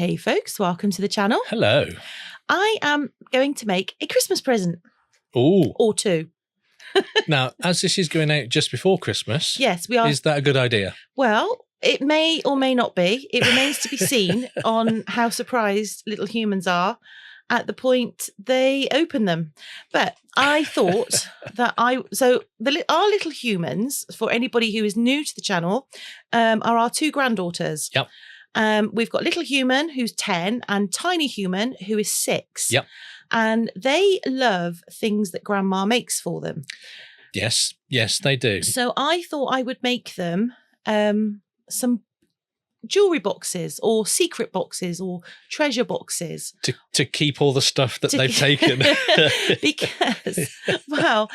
Hey folks, welcome to the channel. Hello. I am going to make a Christmas present. Oh. Or two. Now, as this is going out just before Christmas, yes, we are. Is that a good idea? Well, it may or may not be. It remains to be seen on how surprised little humans are at the point they open them. But I thought that our little humans, for anybody who is new to the channel, are our two granddaughters. Yep. We've got little human who's 10 and tiny human who is 6. Yep. And they love things that grandma makes for them. Yes, they do. So I thought I would make them some jewellery boxes or secret boxes or treasure boxes. To keep all the stuff that they've taken. Because, well,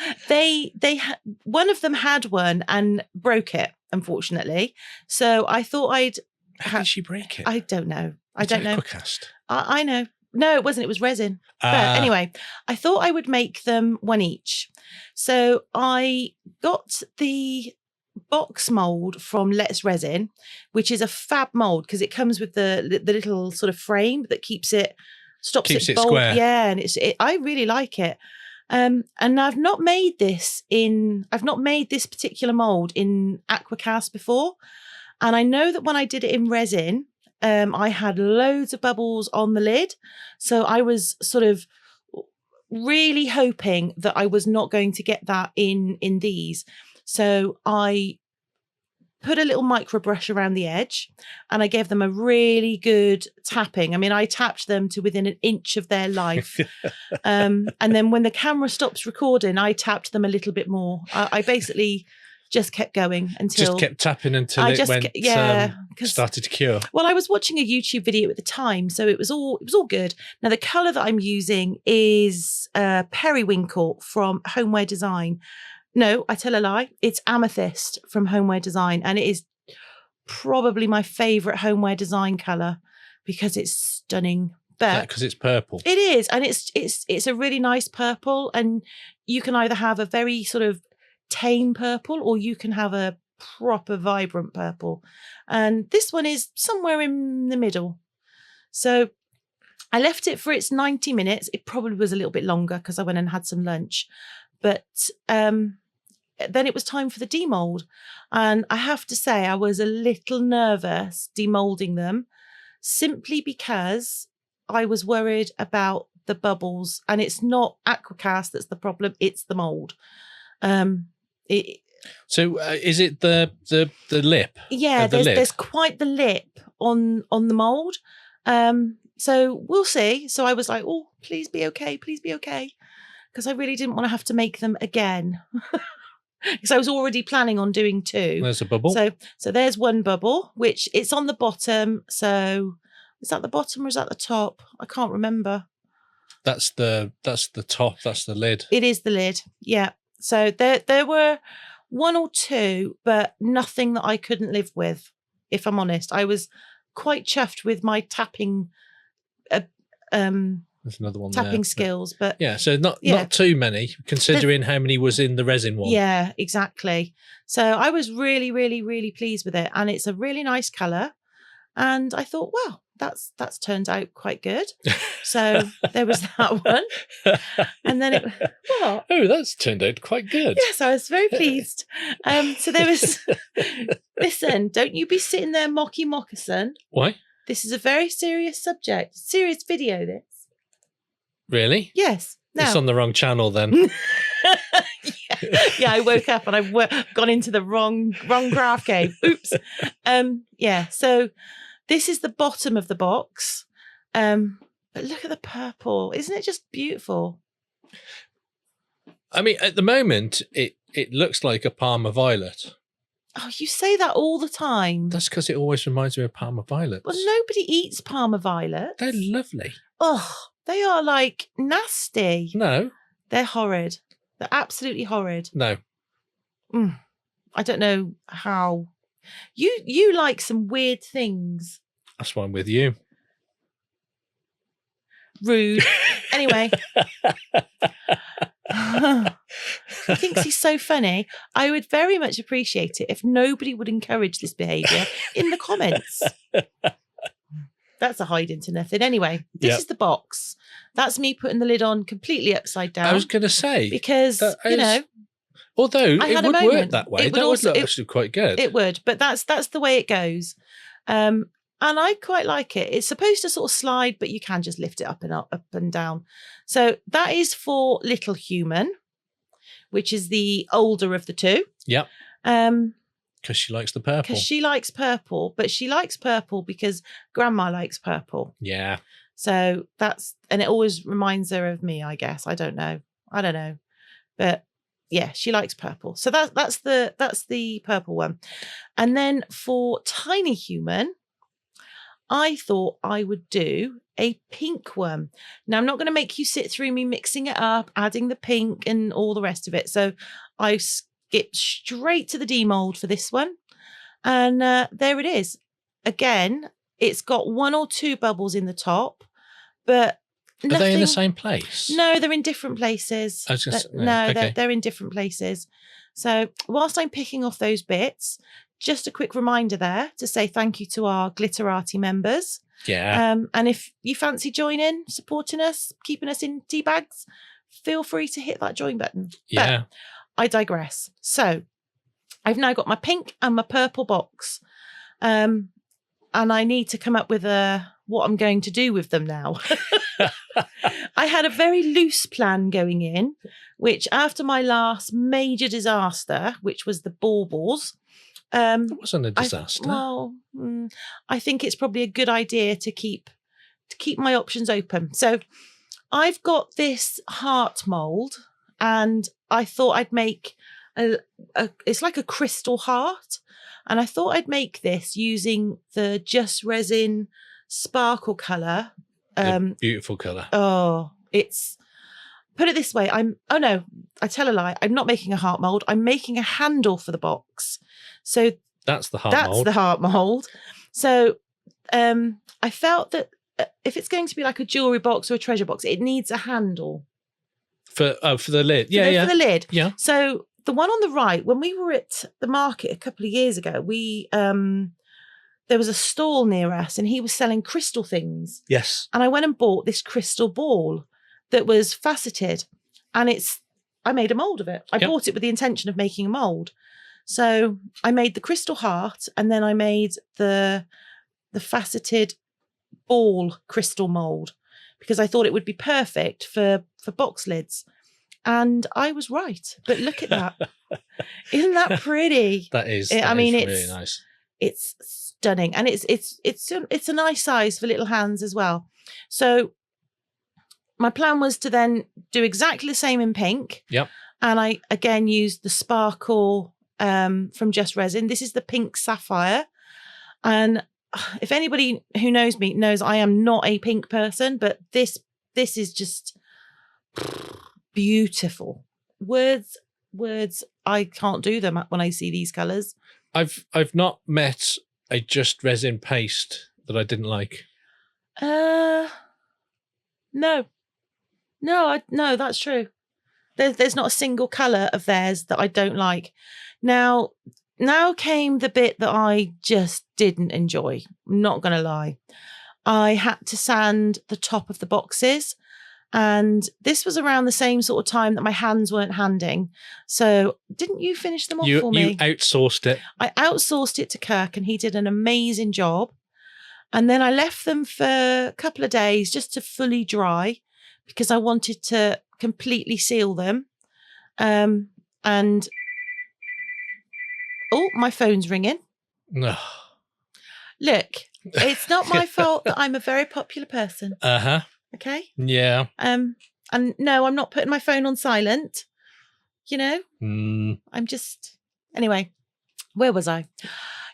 one of them had one and broke it, unfortunately. So I thought How did she break it? I don't know. I It's don't know. AquaCast. I know. No, it wasn't. It was resin. But anyway, I thought I would make them one each. So I got the box mold from Let's Resin, which is a fab mold because it comes with the little sort of frame that keeps it square. Yeah, and I really like it. And I've not made this particular mold in AquaCast before. And I know that when I did it in resin, I had loads of bubbles on the lid. So I was sort of really hoping that I was not going to get that in these. So I put a little micro brush around the edge and I gave them a really good tapping. I mean, I tapped them to within an inch of their life. And then when the camera stops recording, I tapped them a little bit more. I basically just kept going until... Just kept tapping until started to cure. Well, I was watching a YouTube video at the time, so it was all good. Now, the colour that I'm using is Periwinkle from Homeware Design. No, I tell a lie. It's Amethyst from Homeware Design, and it is probably my favourite Homeware Design colour because it's stunning. But because it's purple. It is, and it's a really nice purple, and you can either have a very sort of tame purple or you can have a proper vibrant purple, and this one is somewhere in the middle. So I left it for its 90 minutes. It probably was a little bit longer because I went and had some lunch, but then it was time for the demold, and I have to say I was a little nervous demolding them simply because I was worried about the bubbles, and it's not AquaCast that's the problem, it's the mold. So is it the lip? Yeah, there's quite the lip on the mold. So we'll see. So I was like, oh, please be okay, because I really didn't want to have to make them again. Because I was already planning on doing 2. There's a bubble. So there's one bubble, which it's on the bottom. So is that the bottom or is that the top? I can't remember. That's the top. That's the lid. It is the lid. Yeah. So there were 1 or 2, but nothing that I couldn't live with, if I'm honest. I was quite chuffed with my tapping There's another one tapping there. skills. But yeah, so not too many, considering how many was in the resin one. Yeah, exactly. So I was really, really, really pleased with it. And it's a really nice colour. And I thought, well, that's turned out quite good. So there was that one. And then that's turned out quite good. Yes, I was very pleased. So there was, listen, don't you be sitting there mocking. Why? This is a very serious subject, serious video, this. Really? Yes. It's on the wrong channel then. Yeah, I woke up and I've gone into the wrong craft cave. Oops. Yeah, so this is the bottom of the box. But look at the purple. Isn't it just beautiful? I mean, at the moment, it looks like a Parma violet. Oh, you say that all the time. That's because it always reminds me of Parma violets. Well, nobody eats Parma violets. They're lovely. Oh, they are like nasty. No. They're horrid. They're absolutely horrid. No. I don't know how. You like some weird things. That's why I'm with you. Rude. Anyway. He thinks he's so funny. I would very much appreciate it if nobody would encourage this behaviour in the comments. That's a hide into nothing. Anyway, this is the box. That's me putting the lid on completely upside down. I was going to say. Because, Although I it would work that way. That would look actually quite good. It would, but that's the way it goes. And I quite like it. It's supposed to sort of slide, but you can just lift it up and down. So that is for Little Human, which is the older of the two. Yep. Because she likes the purple. Because she likes purple, but she likes purple because Grandma likes purple. Yeah. So and it always reminds her of me, I guess. I don't know. But yeah, she likes purple. So that's the purple one. And then for Tiny Human, I thought I would do a pink one. Now, I'm not going to make you sit through me mixing it up, adding the pink and all the rest of it. So I skipped straight to the demold for this one. And there it is. Again, it's got 1 or 2 bubbles in the top, but Are they in the same place? No, they're in different places. They're in different places. So whilst I'm picking off those bits, just a quick reminder there to say thank you to our Glitterati members. Yeah. And if you fancy joining, supporting us, keeping us in tea bags, feel free to hit that join button. Yeah. But I digress. So I've now got my pink and my purple box. And I need to come up with what I'm going to do with them now. I had a very loose plan going in, which after my last major disaster, which was the baubles. It wasn't a disaster. I think it's probably a good idea to keep my options open. So I've got this heart mold, and I thought I'd make it's like a crystal heart. And I thought I'd make this using the Just Resin sparkle colour. Beautiful colour. Oh, put it this way. I tell a lie. I'm not making a heart mould. I'm making a handle for the box. So that's the heart mould. That's the heart mould. So I felt that if it's going to be like a jewellery box or a treasure box, it needs a handle. For the lid. Yeah. For the lid. Yeah. So the one on the right, when we were at the market a couple of years ago, there was a stall near us and he was selling crystal things. Yes. And I went and bought this crystal ball that was faceted, and I made a mould of it. I bought it with the intention of making a mould. So I made the crystal heart, and then I made the faceted ball crystal mould because I thought it would be perfect for box lids. And I was right. But look at that. Isn't that pretty? That is. It's really nice. It's stunning, and it's a nice size for little hands as well. So my plan was to then do exactly the same in pink. Yep. And I again used the sparkle from Just Resin. This is the pink sapphire. And if anybody who knows me knows I am not a pink person, but this is just beautiful. Words, I can't do them when I see these colours. I've not met a Just Resin paste that I didn't like. No, that's true. There's not a single colour of theirs that I don't like. Now came the bit that I just didn't enjoy. I'm not going to lie. I had to sand the top of the boxes, and this was around the same sort of time that my hands weren't handing. So didn't you finish them off for me? You outsourced it. I outsourced it to Kirk, and he did an amazing job. And then I left them for a couple of days just to fully dry because I wanted to completely seal them. And oh, my phone's ringing. No. Look, it's not my fault that I'm a very popular person. Uh-huh. Okay? Yeah. And no, I'm not putting my phone on silent. You know? I'm just... Anyway, where was I?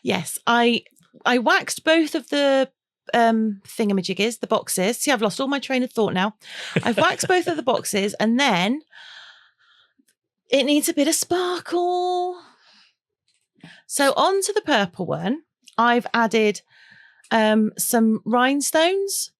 Yes, I waxed both of the thingamajiggies, the boxes. See, I've lost all my train of thought now. I've waxed both of the boxes, and then it needs a bit of sparkle. So onto the purple one, I've added some rhinestones,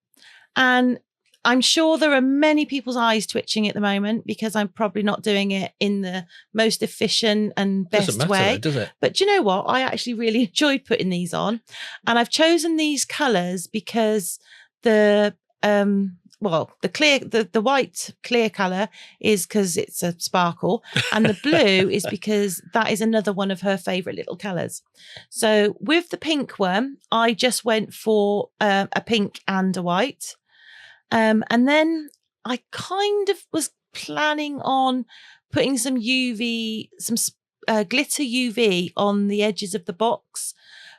and I'm sure there are many people's eyes twitching at the moment because I'm probably not doing it in the most efficient and best Doesn't matter, way. though, does it? But do you know what? I actually really enjoyed putting these on. And I've chosen these colours because the white clear colour is because it's a sparkle, and the blue is because that is another one of her favourite little colours. So with the pink one, I just went for a pink and a white. And then I kind of was planning on putting some glitter UV on the edges of the box.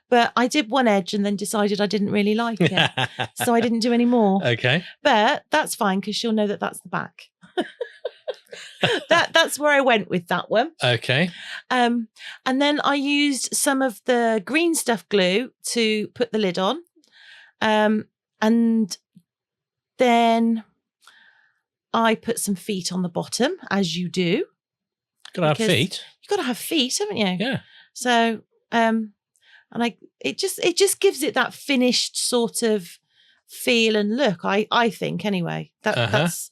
But I did one edge and then decided I didn't really like it. So I didn't do any more. Okay. But that's fine because she'll know that that's the back. That's where I went with that one. Okay. And then I used some of the green stuff glue to put the lid on. And then I put some feet on the bottom, as you do. Gotta have feet. You've got to have feet, haven't you? Yeah. So, it just gives it that finished sort of feel and look. I think anyway. That's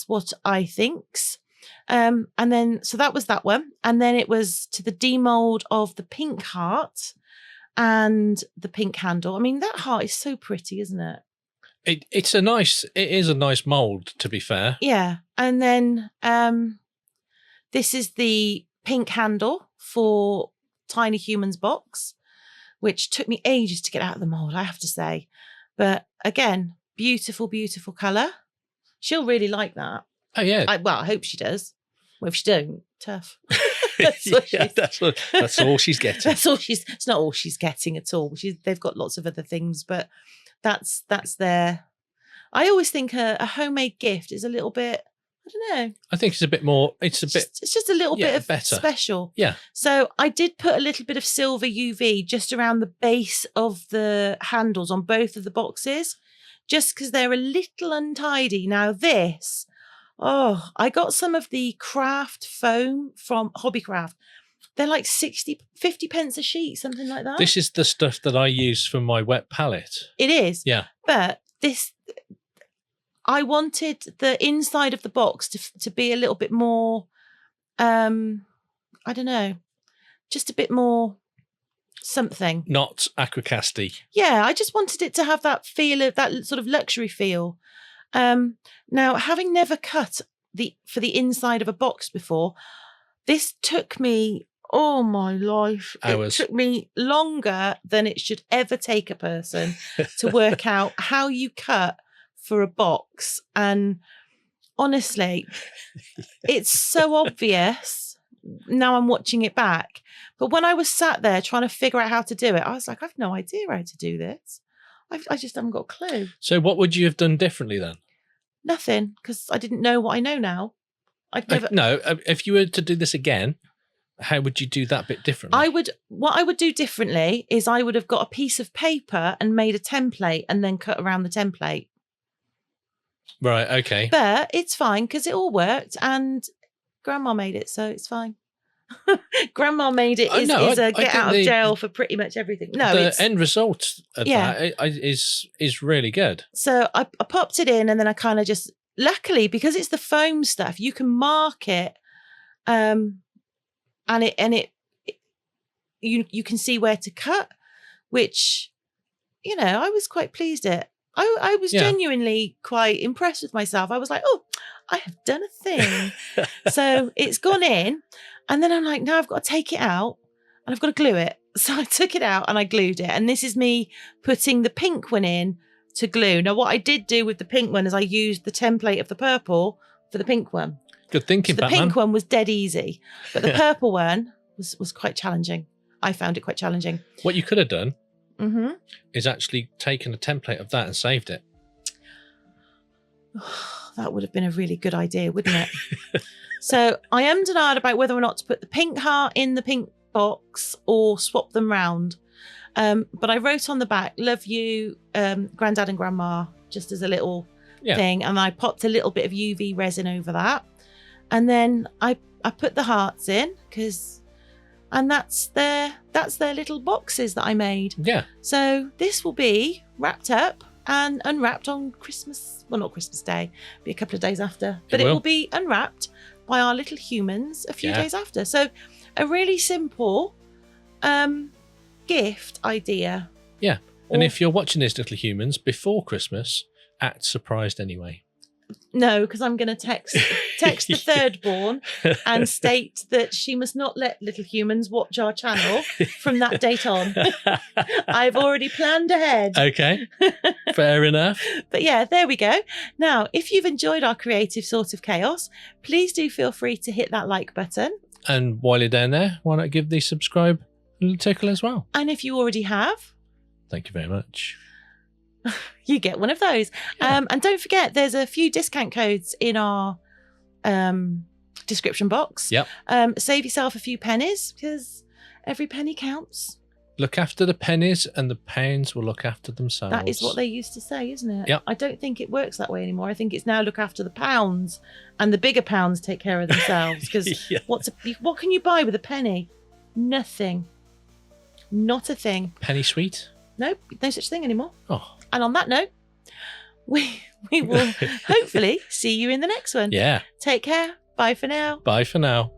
what I thinks. And then so that was that one, and then it was to the demold of the pink heart and the pink handle. I mean, that heart is so pretty, isn't it? It is a nice mold, to be fair. Yeah. And then this is the pink handle for Tiny Humans box, which took me ages to get out of the mold, I have to say. But again, beautiful, beautiful colour. She'll really like that. Oh, yeah. I hope she does. Well, if she don't, tough. That's all she's getting. It's not all she's getting at all. They've got lots of other things, but that's their. I always think a homemade gift is a little bit. I don't know. I think it's a bit more. It's just a little bit of better. Special. Yeah. So I did put a little bit of silver UV just around the base of the handles on both of the boxes, just because they're a little untidy. Now this, I got some of the craft foam from Hobbycraft. They're like 50 pence a sheet, something like that. This is the stuff that I use for my wet palette. It is. Yeah. But I wanted the inside of the box to be a little bit more, I don't know, just a bit more something. Not AquaCasty. Yeah, I just wanted it to have that feel of that sort of luxury feel. Now, having never cut for the inside of a box before, this took me, my life. Hours. It took me longer than it should ever take a person to work out how you cut for a box. And honestly, it's so obvious now I'm watching it back. But when I was sat there trying to figure out how to do it, I was like, I've no idea how to do this. I just haven't got a clue. So what would you have done differently then? Nothing, because I didn't know what I know now. No, if you were to do this again, how would you do that bit differently? What I would do differently is I would have got a piece of paper and made a template and then cut around the template. Right, okay. But it's fine because it all worked and Grandma made it, so it's fine. Grandma made it is a get out of jail for pretty much everything. No, the end result of that is really good. So I popped it in and then I kind of just, luckily because it's the foam stuff, you can mark it, and you can see where to cut, which I was quite pleased at. I was genuinely quite impressed with myself. I was like, I have done a thing. So it's gone in. And then I'm like, now I've got to take it out and I've got to glue it. So I took it out and I glued it. And this is me putting the pink one in to glue. Now, what I did do with the pink one is I used the template of the purple for the pink one. Good thinking, so the pink one was dead easy. But the purple one was quite challenging. I found it quite challenging. What you could have done is actually taken a template of that and saved it. That would have been a really good idea, wouldn't it? So I ummed and ahed about whether or not to put the pink heart in the pink box or swap them round. But I wrote on the back, love you, Grandad and Grandma, just as a little thing. And I popped a little bit of UV resin over that. And then I put the hearts in and that's their little boxes that I made. Yeah. So this will be wrapped up and unwrapped on Christmas. Well, not Christmas Day, be a couple of days after. But it will will be unwrapped by our little humans a few Yeah. days after. So a really simple gift idea. Yeah. And Or- if you're watching these little humans before Christmas, act surprised anyway. No, because I'm going to text the third born and state that she must not let little humans watch our channel from that date on. I've already planned ahead. Okay. Fair enough. But yeah, there we go. Now, if you've enjoyed our creative sort of chaos, please do feel free to hit that like button. And while you're down there, why not give the subscribe a little tickle as well? And if you already have, Thank you very much. you get one of those. Yeah. And don't forget, there's a few discount codes in our description box. Yep. Save yourself a few pennies because every penny counts. Look after the pennies and the pounds will look after themselves. That is what they used to say, isn't it? Yep. I don't think it works that way anymore. I think it's now look after the pounds and the bigger pounds take care of themselves. Because Yeah. what can you buy with a penny? Nothing. Not a thing. Penny sweet? Nope, no such thing anymore. Oh. And on that note, we will hopefully see you in the next one. Yeah. Take care. Bye for now. Bye for now.